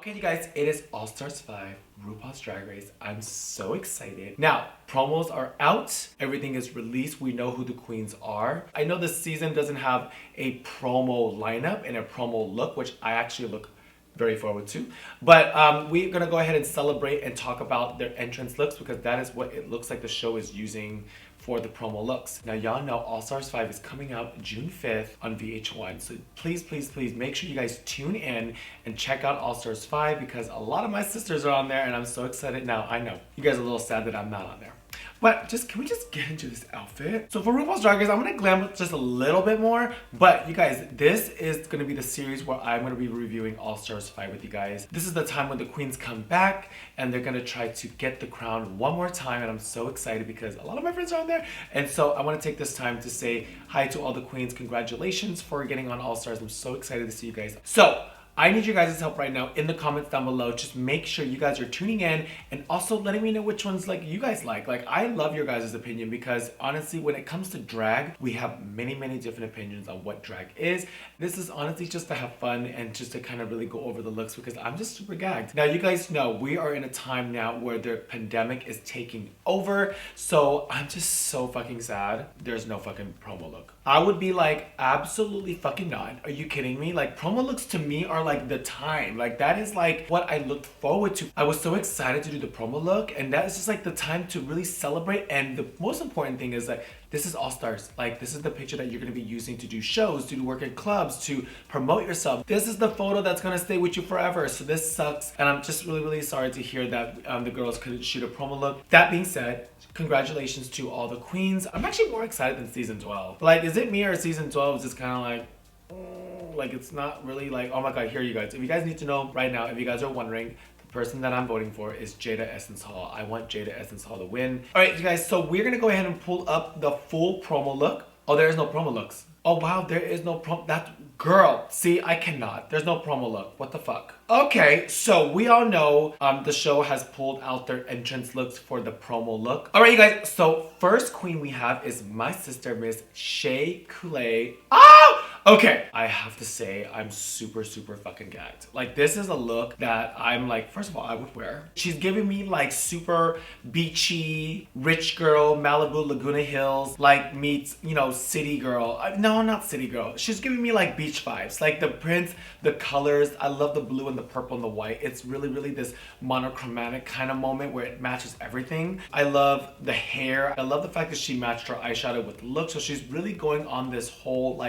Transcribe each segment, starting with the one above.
Okay, you guys, it is All Stars 5, RuPaul's Drag Race. I'm so excited. Now, promos are out. Everything is released. We know who the queens are. I know this season doesn't have a promo lineup and a promo look, which I actually look very forward to. But we're gonna go ahead and celebrate and talk about their entrance looks because that is what it looks like the show is using for the promo looks. Now y'all know All Stars 5 is coming out June 5th on VH1. So please, please, please make sure you guys tune in and check out All Stars 5 because a lot of my sisters are on there and I'm so excited. Now I know you guys are a little sad that I'm not on there. But can we just get into this outfit? So for RuPaul's Drag Race, I'm gonna glam up just a little bit more. But you guys, this is gonna be the series where I'm gonna be reviewing All Stars 5 with you guys. This is the time when the queens come back and they're gonna try to get the crown one more time. And I'm so excited because a lot of my friends are on there. And so I wanna take this time to say hi to all the queens. Congratulations for getting on All Stars. I'm so excited to see you guys. So I need you guys' help right now in the comments down below. Just make sure you guys are tuning in and also letting me know which ones you guys like. I love your guys' opinion because honestly, when it comes to drag, we have many, many different opinions on what drag is. This is honestly just to have fun and just to kind of really go over the looks because I'm just super gagged. Now, you guys know we are in a time now where the pandemic is taking over. So I'm just so fucking sad. There's no fucking promo look. I would be like, absolutely fucking not. Are you kidding me? Promo looks to me are the time. That is what I looked forward to. I was so excited to do the promo look and that is just the time to really celebrate. And the most important thing is this is All Stars. This is the picture that you're gonna be using to do shows, to work in clubs, to promote yourself. This is the photo that's gonna stay with you forever. So this sucks. And I'm just really, really sorry to hear that the girls couldn't shoot a promo look. That being said, congratulations to all the queens. I'm actually more excited than season 12. Is it me or season 12 is just kind of it's not really oh my god, here you guys. If you guys need to know right now, if you guys are wondering, the person that I'm voting for is Jada Essence Hall. I want Jada Essence Hall to win. All right, you guys, so we're gonna go ahead and pull up the full promo look. Oh, there is no promo looks. Oh wow, there is no promo. That girl, see, I cannot. There's no promo look. What the fuck? Okay, so we all know the show has pulled out their entrance looks for the promo look. All right, you guys, so first queen we have is my sister, Miss SHEA COULEE. Oh! Okay, I have to say, I'm super, super fucking gagged. This is a look that I'm first of all, I would wear. She's giving me super beachy, rich girl, Malibu, Laguna Hills, meets, city girl. No, not city girl. She's giving me beach vibes. The prints, the colors. I love the blue and the purple and the white. It's really, really this monochromatic kind of moment where it matches everything. I love the hair. I love the fact that she matched her eyeshadow with the look. So she's really going on this whole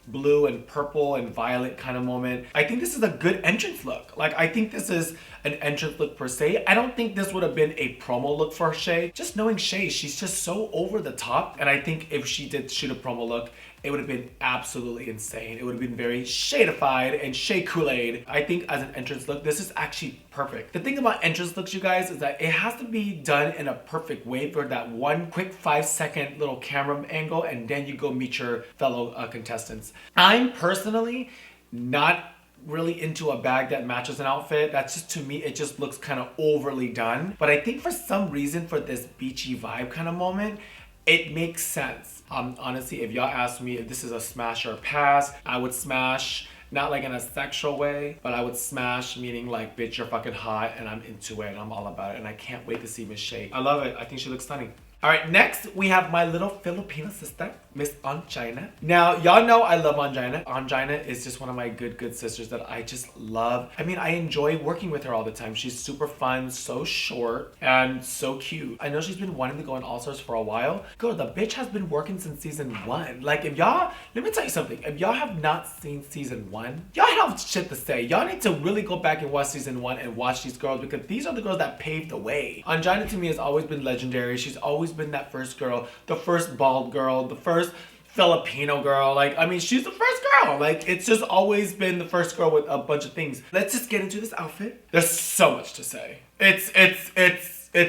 blue and purple and violet kind of moment. I think this is a good entrance look. I think this is an entrance look per se. I don't think this would have been a promo look for SHEA. Just knowing SHEA, she's just so over the top. And I think if she did shoot a promo look, it would have been absolutely insane. It would have been very SHEA-ified and SHEA Kool-Aid. I think as an entrance look, this is actually perfect. The thing about entrance looks, you guys, is that it has to be done in a perfect way for that one quick 5-second little camera angle, and then you go meet your fellow contestants. I'm personally not really into a bag that matches an outfit. That's just, to me, it just looks kind of overly done. But I think for some reason, for this beachy vibe kind of moment, it makes sense. Honestly, if y'all ask me if this is a smash or pass, I would smash. Not in a sexual way, but I would smash, meaning bitch, you're fucking hot and I'm into it and I'm all about it and I can't wait to see Miss SHEA. I love it. I think she looks stunning. All right, next we have my little Filipino sister, Miss ONGINA. Now, y'all know I love ONGINA. ONGINA is just one of my good sisters that I just love. I mean, I enjoy working with her all the time. She's super fun, so short, and so cute. I know she's been wanting to go on All Stars for a while. Girl, the bitch has been working since season 1. If y'all, let me tell you something. If y'all have not seen season 1, y'all have shit to say. Y'all need to really go back and watch season 1 and watch these girls because these are the girls that paved the way. ONGINA to me has always been legendary. She's always been that first girl, the first bald girl, the first Filipino girl. I mean, she's the first girl. It's just always been the first girl with a bunch of things. Let's just get into this outfit. There's so much to say. It's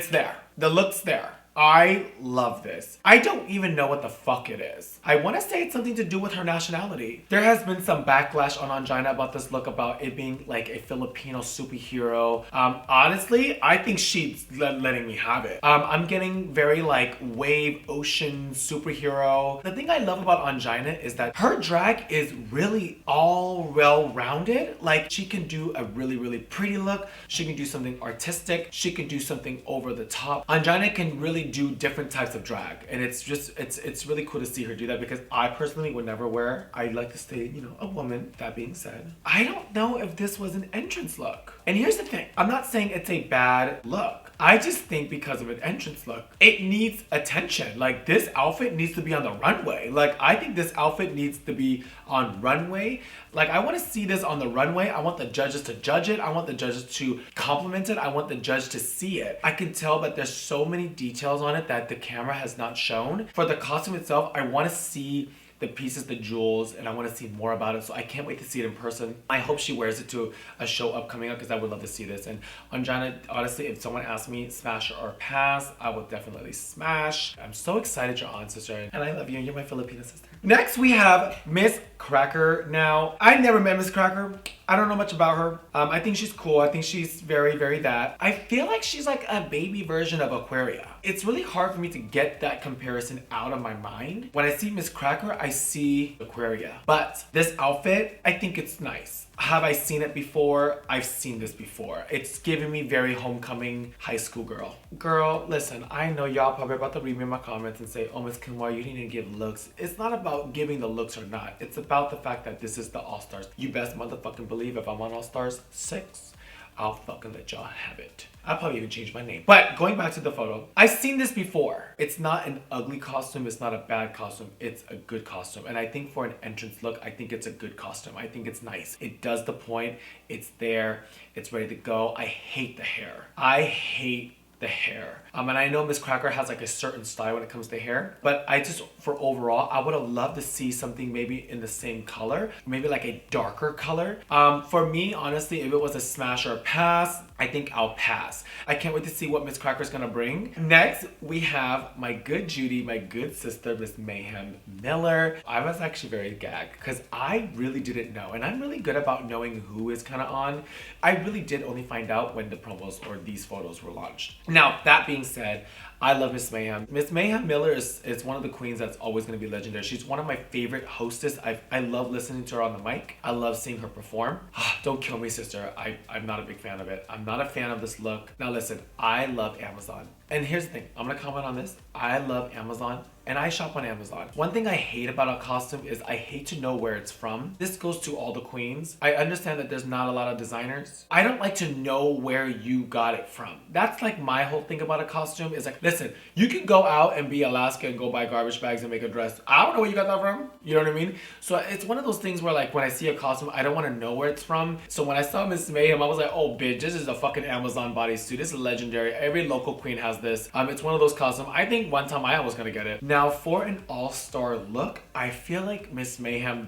there. The look's there. I love this. I don't even know what the fuck it is. I want to say it's something to do with her nationality. There has been some backlash on ONGINA about this look, about it being like a Filipino superhero. Honestly, I think she's letting me have it. I'm getting very like wave, ocean, superhero. The thing I love about ONGINA is that her drag is really all well-rounded. Like, she can do a really, really pretty look. She can do something artistic. She can do something over the top. ONGINA can really do different types of drag, and it's just it's really cool to see her do that, because I personally would never wear. I like to stay, you know, a woman. That being said, I don't know if this was an entrance look. And here's the thing, I'm not saying it's a bad look. I just think because of an entrance look, it needs attention. Like, this outfit needs to be on the runway. Like, I think this outfit needs to be on runway. Like, I want to see this on the runway. I want the judges to judge it. I want the judges to compliment it. I want the judge to see it. I can tell that there's so many details on it that the camera has not shown. For the costume itself, I want to see the pieces, the jewels, and I want to see more about it. So I can't wait to see it in person. I hope she wears it to a show upcoming up, because I would love to see this. And ONGINA, honestly, if someone asked me smash or pass, I would definitely smash. I'm so excited you're on, sister, and I love you. You're my Filipino sister. Next we have Miss Cracker. Now, I never met Miss Cracker. I don't know much about her. I think she's cool. I think she's very, very that. I feel like she's like a baby version of Aquaria. It's really hard for me to get that comparison out of my mind. When I see Miss Cracker, I see Aquaria. But this outfit, I think it's nice. Have I seen it before? I've seen this before. It's giving me very homecoming high school girl. Girl, listen, I know y'all probably about to read me in my comments and say, oh, Miss Kimora, you need to give looks. It's not about giving the looks or not. It's about the fact that this is the All-Stars. You best motherfucking believe if I'm on All-Stars 6, I'll fucking let y'all have it. I'll probably even change my name. But going back to the photo, I've seen this before. It's not an ugly costume. It's not a bad costume. It's a good costume. And I think for an entrance look, I think it's a good costume. I think it's nice. It does the point. It's there. It's ready to go. I hate the hair. I hate the hair. And I know Miss Cracker has like a certain style when it comes to hair, but I just, for overall, I would have loved to see something maybe in the same color, maybe like a darker color. For me, honestly, if it was a smash or a pass, I think I'll pass. I can't wait to see what Miss Cracker's gonna bring. Next, we have my good Judy, my good sister, Miss Mayhem Miller. I was actually very gagged because I really didn't know, and I'm really good about knowing who is kind of on. I really did only find out when the promos or these photos were launched. Now, that being said, I love Miss Mayhem. Miss Mayhem Miller is one of the queens that's always going to be legendary. She's one of my favorite hostess. I love listening to her on the mic. I love seeing her perform. Don't kill me, sister. I'm not a big fan of it. I'm not a fan of this look. Now listen, I love Amazon. And here's the thing. I'm going to comment on this. I love Amazon. And I shop on Amazon. One thing I hate about a costume is I hate to know where it's from. This goes to all the queens. I understand that there's not a lot of designers. I don't like to know where you got it from. That's like my whole thing about a costume is like, listen, you can go out and be Alaska and go buy garbage bags and make a dress. I don't know where you got that from. You know what I mean? So it's one of those things where like when I see a costume, I don't want to know where it's from. So when I saw Miss Mayhem, I was like, oh bitch, this is a fucking Amazon bodysuit. This is legendary. Every local queen has this. It's one of those costumes. I think one time I was gonna get it. Now for an all-star look, I feel like Miss Mayhem,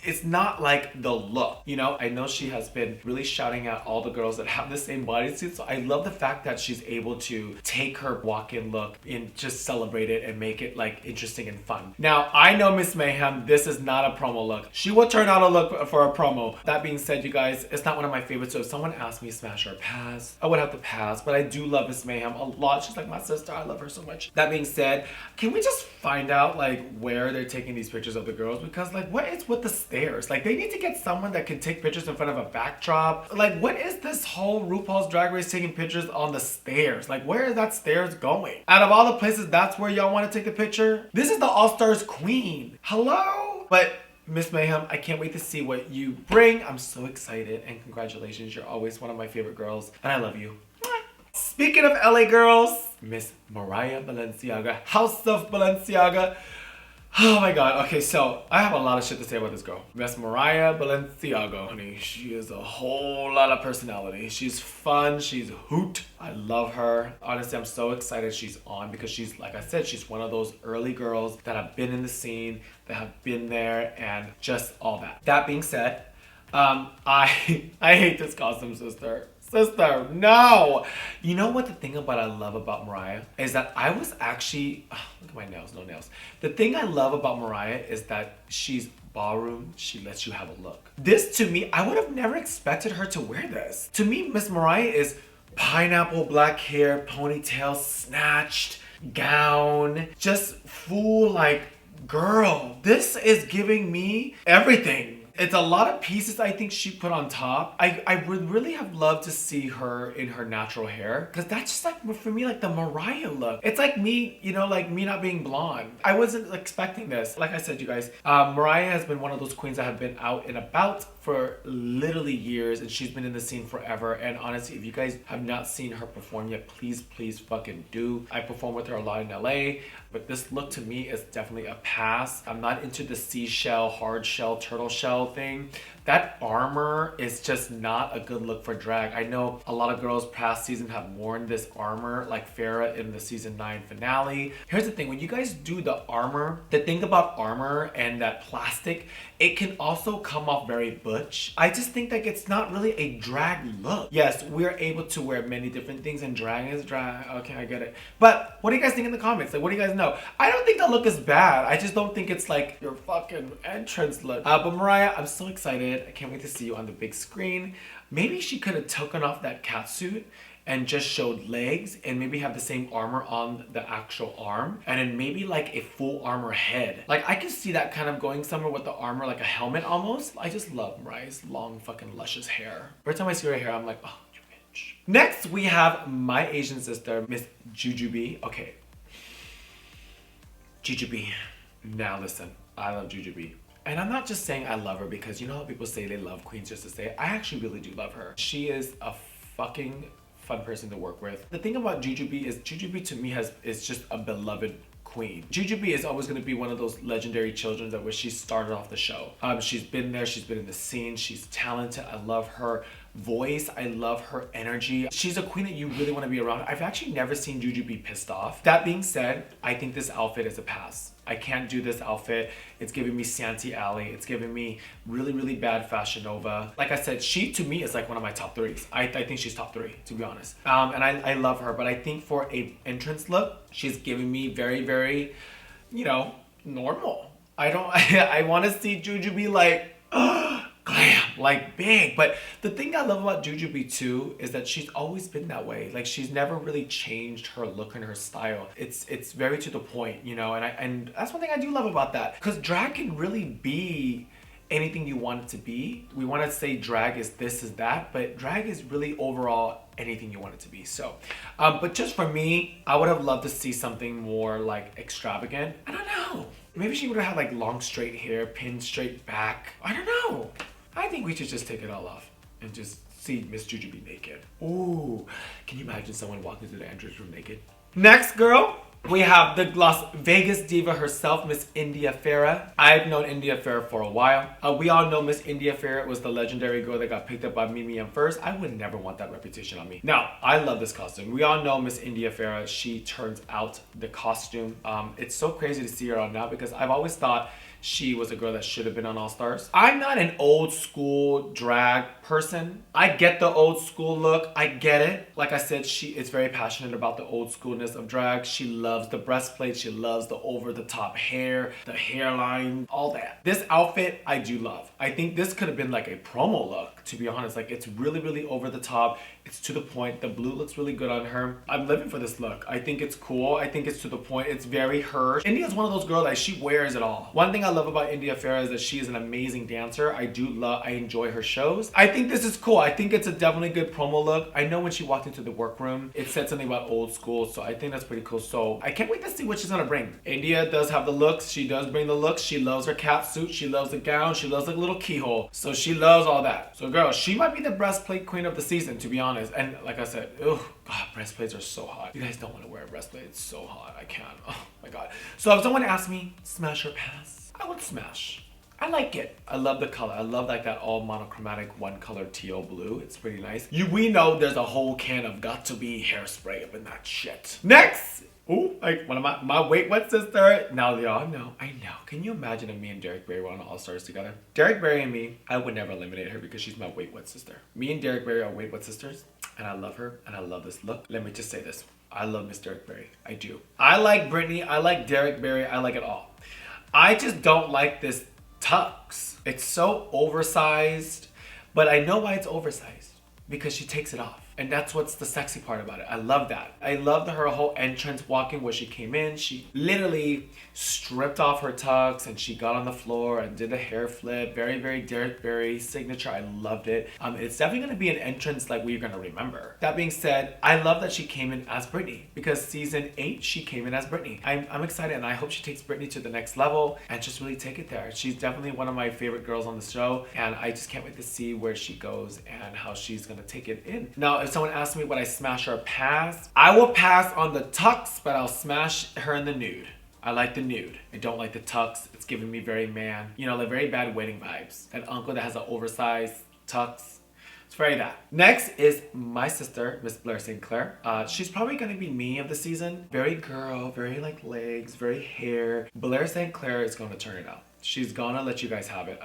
it's not like the look. You know, I know she has been really shouting at all the girls that have the same bodysuit. So I love the fact that she's able to take her walk-in look and just celebrate it and make it like interesting and fun. Now, I know Miss Mayhem, this is not a promo look. She will turn out a look for a promo. That being said, you guys, it's not one of my favorites. So if someone asked me smash or pass, I would have to pass. But I do love Miss Mayhem a lot. She's like my sister. I love her so much. That being said, can we just find out like where they're taking these pictures of the girls? Because like, what is with the stairs? Like, they need to get someone that can take pictures in front of a backdrop. Like, what is this whole RuPaul's Drag Race taking pictures on the stairs? Like, where is that stairs going? Out of all the places, that's where y'all want to take the picture? This is the All-Stars queen. Hello? But Miss Mayhem, I can't wait to see what you bring. I'm so excited, and congratulations. You're always one of my favorite girls, and I love you. Speaking of LA girls, Miss Mariah Balenciaga, House of Balenciaga. Oh my god. Okay, so I have a lot of shit to say about this girl. Miss Mariah Balenciaga, honey. She is a whole lot of personality. She's fun. She's a hoot. I love her. Honestly, I'm so excited she's on because she's, like I said, she's one of those early girls that have been in the scene, that have been there, and just all that. That being said, I hate this costume, sister. Sister, no. You know what the thing about I love about Mariah is that I was actually, look at my nails, no nails. The thing I love about Mariah is that she's ballroom, she lets you have a look. This to me, I would have never expected her to wear this. To me, Miss Mariah is pineapple black hair, ponytail, snatched, gown, just full like, girl, this is giving me everything. It's a lot of pieces I think she put on top. I would really have loved to see her in her natural hair because that's just like, for me, like the Mariah look. It's like me, you know, like me not being blonde. I wasn't expecting this. Like I said, you guys, Mariah has been one of those queens that have been out and about for literally years, and she's been in the scene forever. And honestly, if you guys have not seen her perform yet, please fucking do. I perform with her a lot in LA, but this look to me is definitely a pass. I'm not into the seashell, hard shell, turtle shell thing. That armor is just not a good look for drag. I know a lot of girls past season have worn this armor, like FERRAH in the season 9 finale. Here's the thing, when you guys do the armor, the thing about armor and that plastic, it can also come off very butch. I just think that it's not really a drag look. Yes, we're able to wear many different things and drag is drag. Okay, I get it. But what do you guys think in the comments? Like, what do you guys know? I don't think that look is bad. I just don't think it's like your fucking entrance look. But Mariah, I'm so excited. I can't wait to see you on the big screen. Maybe she could have taken off that catsuit and just showed legs and maybe have the same armor on the actual arm and then maybe like a full armor head. Like I can see that kind of going somewhere with the armor, like a helmet almost. I just love Mariah's long fucking luscious hair. Every time I see her hair, I'm like, oh, you bitch. Next, we have my Asian sister, Miss JUJUBEE. Okay. JUJUBEE. Now listen, I love JUJUBEE. And I'm not just saying I love her because you know how people say they love queens just to say it. I actually really do love her. She is a fucking fun person to work with. The thing about JUJUBEE is JUJUBEE to me is just a beloved queen. JUJUBEE is always going to be one of those legendary children that where she started off the show. She's been there, she's been in the scene, she's talented. I love her voice, I love her energy. She's a queen that you really want to be around. I've actually never seen JUJUBEE pissed off. That being said, I think this outfit is a pass. I can't do this outfit. It's giving me Santee Alley. It's giving me really bad Fashion Nova. Like I said, she to me is like one of my top 3s. I think she's top 3, to be honest. And I love her, but I think for a entrance look, she's giving me very, you know, normal. I want to see JUJUBEE like, glam, like big. But the thing I love about JUJUBEE too is that she's always been that way. Like she's never really changed her look and her style. It's very to the point, you know, and that's one thing I do love about that. Because drag can really be anything you want it to be. We want to say drag is this, is that, but drag is really overall anything you want it to be. So, but just for me, I would have loved to see something more like extravagant. I don't know. Maybe she would have had like long straight hair, pinned straight back. I don't know. I think we should just take it all off and just see Miss JUJUBEE naked. Ooh, can you imagine someone walking through the entrance room naked? Next, girl, we have the Las Vegas diva herself, Miss India Ferrah. I've known India Ferrah for a while. We all know Miss India Ferrah was the legendary girl that got picked up by Mimi M first. I would never want that reputation on me. Now, I love this costume. We all know Miss India Ferrah. She turns out the costume. It's so crazy to see her on now because I've always thought she was a girl that should have been on All Stars. I'm not an old school drag person. I get the old school look. I get it. Like I said, she is very passionate about the old schoolness of drag. She loves the breastplate. She loves the over the top hair, the hairline, all that. This outfit, I do love. I think this could have been like a promo look, to be honest. Like it's really over the top. It's to the point. The blue looks really good on her. I'm living for this look. I think it's cool. I think it's to the point. It's very her. India's one of those girls that she wears it all. One thing I love about India Ferrah is that she is an amazing dancer. I enjoy her shows. I think this is cool. I think it's a definitely good promo look. I know when she walked into the workroom, it said something about old school, so I think that's pretty cool. So I can't wait to see what she's gonna bring. India does have the looks. She does bring the looks. She loves her cat suit. She loves the gown. She loves the little keyhole. So she loves all that. So girl, she might be the breastplate queen of the season, to be honest. And like I said, oh god, breastplates are so hot. You guys don't want to wear a breastplate. It's so hot. I can't. Oh my god. So if someone asked me, smash or pass, I would smash. I like it. I love the color. I love like that all monochromatic one color teal blue. It's pretty nice. We know there's a whole can of got to be hairspray up in that shit. Next. Ooh, like one of my Wait What sister. Now y'all know. I know. Can you imagine if me and Derrick Barry were on All Stars together? Derrick Barry and me, I would never eliminate her because she's my Wait What sister. Me and Derrick Barry are Wait What sisters. and I love her, and I love this look. Let me just say this. I love Miss Derrick Barry. I do. I like Brittany. I like Derrick Barry. I like it all. I just don't like this tux. It's so oversized, but I know why it's oversized. Because she takes it off. And that's what's the sexy part about it. I love that. I loved her whole entrance walking where she came in. She literally stripped off her tux and she got on the floor and did a hair flip. Very, very Derrick Barry signature. I loved it. It's definitely going to be an entrance like we're going to remember. That being said, I love that she came in as Brittany because season 8, she came in as Brittany. I'm excited and I hope she takes Brittany to the next level and just really take it there. She's definitely one of my favorite girls on the show and I just can't wait to see where she goes and how she's going to take it in. Now, if someone asks me would I smash or pass, I will pass on the tux, but I'll smash her in the nude. I like the nude. I don't like the tux. It's giving me very man, you know, like very bad wedding vibes. An uncle that has an oversized tux. It's very that. Next is my sister, Miss Blair St. Clair. She's probably gonna be me of the season. Very girl, very like legs, very hair. Blair St. Clair is gonna turn it up. She's gonna let you guys have it.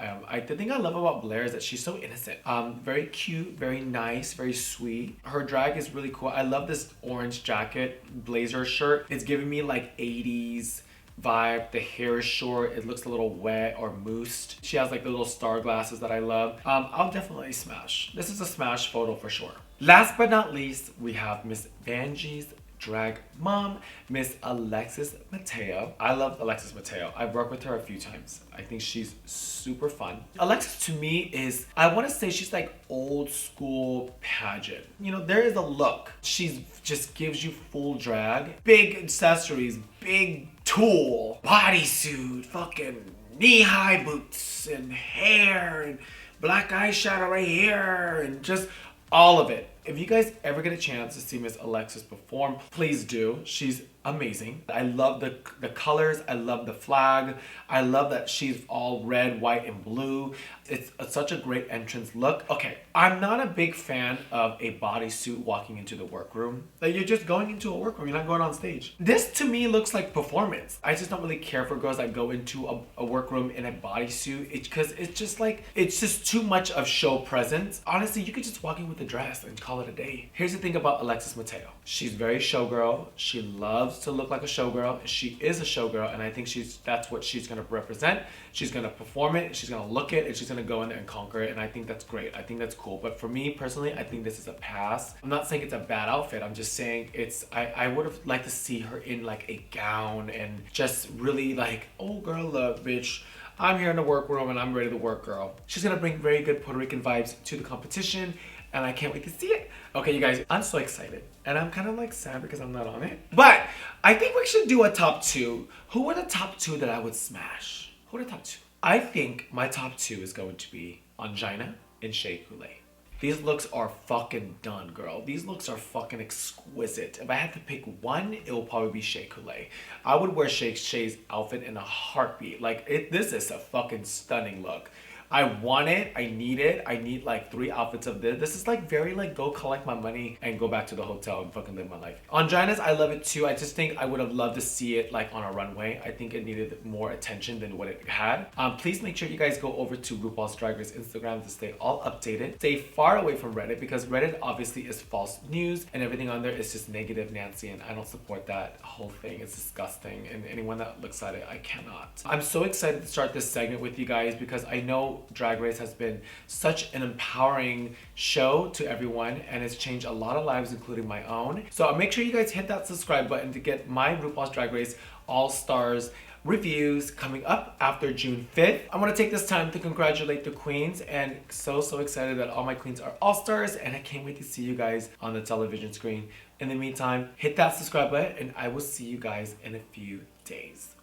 The thing I love about Blair is that she's so innocent. Very cute, very nice, very sweet. Her drag is really cool. I love this orange jacket, blazer shirt. It's giving me like 80s vibe. The hair is short. It looks a little wet or moosed. She has like the little star glasses that I love. I'll definitely smash. This is a smash photo for sure. Last but not least, we have Miss Bangie's drag mom, Miss Alexis Mateo. I love Alexis Mateo. I've worked with her a few times. I think she's super fun. Alexis to me is, I want to say she's like old school pageant. You know, there is a look. She's just gives you full drag. Big accessories, big tulle, bodysuit, fucking knee-high boots and hair and black eyeshadow right here and just all of it. If you guys ever get a chance to see Miss Alexis perform, please do. She's amazing. I love the colors. I love the flag. I love that she's all red, white, and blue. It's such a great entrance look. Okay, I'm not a big fan of a bodysuit walking into the workroom. Like you're just going into a workroom. You're not going on stage. This to me looks like performance. I just don't really care for girls that go into a workroom in a bodysuit. Because it's just like, it's just too much of show presence. Honestly, you could just walk in with a dress and call it a day. Here's the thing about Alexis Mateo. She's very showgirl. She loves to look like a showgirl. She is a showgirl, and I think that's what she's gonna represent. She's gonna perform it, she's gonna look it, and she's gonna go in there and conquer it, and I think that's great. I think that's cool. But for me personally, I think this is a pass. I'm not saying it's a bad outfit. I'm just saying I would have liked to see her in like a gown and just really like, oh girl, look, bitch. I'm here in the workroom and I'm ready to work, girl. She's gonna bring very good Puerto Rican vibes to the competition, and I can't wait to see it. Okay, you guys, I'm so excited. And I'm kind of like sad because I'm not on it. But I think we should do a top 2. Who are the top 2 that I would smash? Who are the top 2? I think my top 2 is going to be ONGINA and SHEA COULEE. These looks are fucking done, girl. These looks are fucking exquisite. If I had to pick one, it will probably be SHEA COULEE. I would wear SHEA's outfit in a heartbeat. Like, this is a fucking stunning look. I want it, I need it, I need like 3 outfits of this. This is like very like go collect my money and go back to the hotel and fucking live my life. ONGINA's, I love it too. I just think I would have loved to see it like on a runway. I think it needed more attention than what it had. Please make sure you guys go over to RuPaul's Drag Race Instagram to stay all updated. Stay far away from Reddit because Reddit obviously is false news and everything on there is just negative Nancy, and I don't support that whole thing. It's disgusting, and anyone that looks at it, I cannot. I'm so excited to start this segment with you guys because I know Drag Race has been such an empowering show to everyone, and it's changed a lot of lives, including my own. So make sure you guys hit that subscribe button to get my RuPaul's Drag Race All-Stars reviews coming up after June 5th. I want to take this time to congratulate the queens, and so excited that all my queens are all-stars, and I can't wait to see you guys on the television screen. In the meantime, hit that subscribe button, and I will see you guys in a few days.